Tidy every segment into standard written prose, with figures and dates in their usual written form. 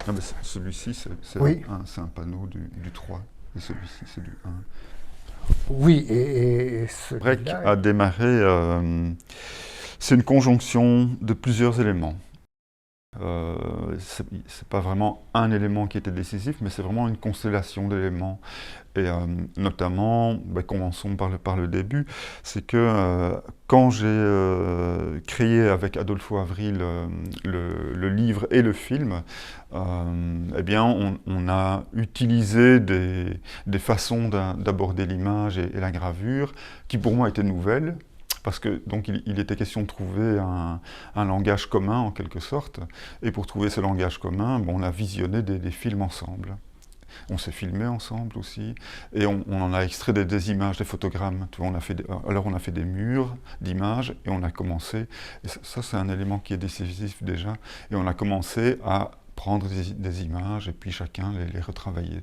Ah, mais celui-ci, Oui, c'est un panneau du 3, et celui-ci, c'est du 1. oui, et Break celui-là, a démarré, c'est une conjonction de plusieurs éléments. C'est pas vraiment un élément qui était décisif, mais c'est vraiment une constellation d'éléments. Et notamment, commençons par le début, c'est que quand j'ai créé avec Adolfo Avril le livre et le film, eh bien on a utilisé des façons d'aborder l'image et la gravure qui pour moi étaient nouvelles. Parce que donc il était question de trouver un langage commun en quelque sorte, et pour trouver ce langage commun, on a visionné des films ensemble. On s'est filmé ensemble aussi, et on en a extrait des images, des photogrammes. Tu vois, alors on a fait des murs d'images, et on a commencé, et ça c'est un élément qui est décisif déjà, et on a commencé à prendre des images, et puis chacun les retravailler.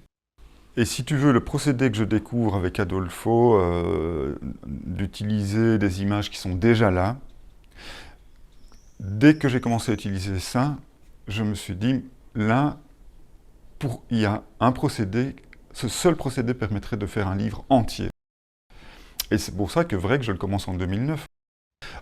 Et si tu veux, le procédé que je découvre avec Adolfo, d'utiliser des images qui sont déjà là, dès que j'ai commencé à utiliser ça, je me suis dit, là, il y a un procédé, ce seul procédé permettrait de faire un livre entier. Et c'est pour ça que vrai que je le commence en 2009.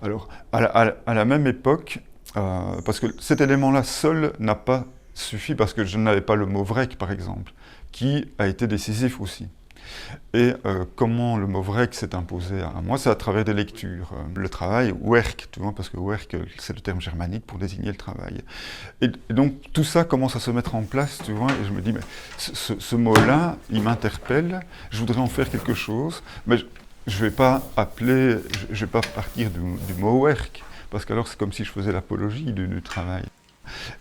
Alors, à la même époque, parce que cet élément-là seul n'a pas suffi, parce que je n'avais pas le mot vrec, par exemple, qui a été décisif aussi. Et comment le mot vrec s'est imposé à moi, c'est à travers des lectures. Le travail, werk, tu vois, parce que werk, c'est le terme germanique pour désigner le travail. Et donc tout ça commence à se mettre en place, tu vois, et je me dis, mais ce mot-là, il m'interpelle, je voudrais en faire quelque chose, mais je ne vais pas appeler, je vais pas partir du mot werk, parce qu'alors c'est comme si je faisais l'apologie du travail.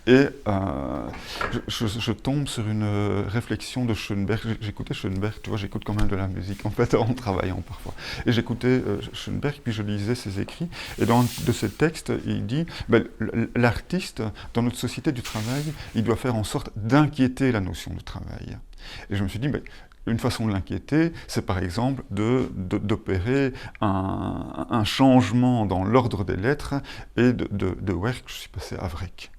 Et je tombe sur une réflexion de Schoenberg. J'écoutais Schoenberg, tu vois, j'écoute quand même de la musique en fait en travaillant parfois. Et j'écoutais Schoenberg, puis je lisais ses écrits. Et dans un de ses textes, il dit l'artiste, dans notre société du travail, il doit faire en sorte d'inquiéter la notion de travail. Et je me suis dit, une façon de l'inquiéter, c'est par exemple d'opérer un changement dans l'ordre des lettres et de werk, je suis passé à vrek.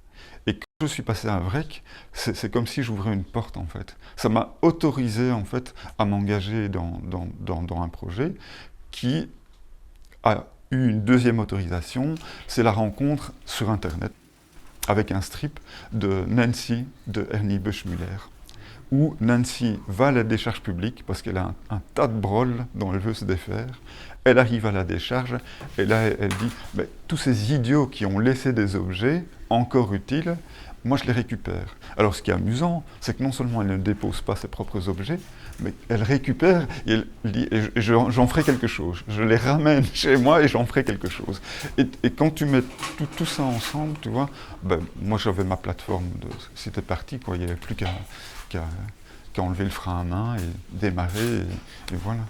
Et quand je suis passé à Vrec, c'est comme si j'ouvrais une porte en fait. Ça m'a autorisé en fait à m'engager dans un projet qui a eu une deuxième autorisation, c'est la rencontre sur Internet avec un strip de Nancy de Ernie Buschmüller, où Nancy va à la décharge publique parce qu'elle a un tas de broles dont elle veut se défaire. Elle arrive à la décharge et là elle dit tous ces idiots qui ont laissé des objets encore utiles, moi je les récupère. Alors ce qui est amusant, c'est que non seulement elle ne dépose pas ses propres objets, mais elle récupère et elle dit j'en ferai quelque chose. Je les ramène chez moi et j'en ferai quelque chose. Et quand tu mets tout ça ensemble, tu vois, moi j'avais ma plateforme, c'était parti, quoi. Il n'y avait plus qu'à enlever le frein à main et démarrer, et voilà.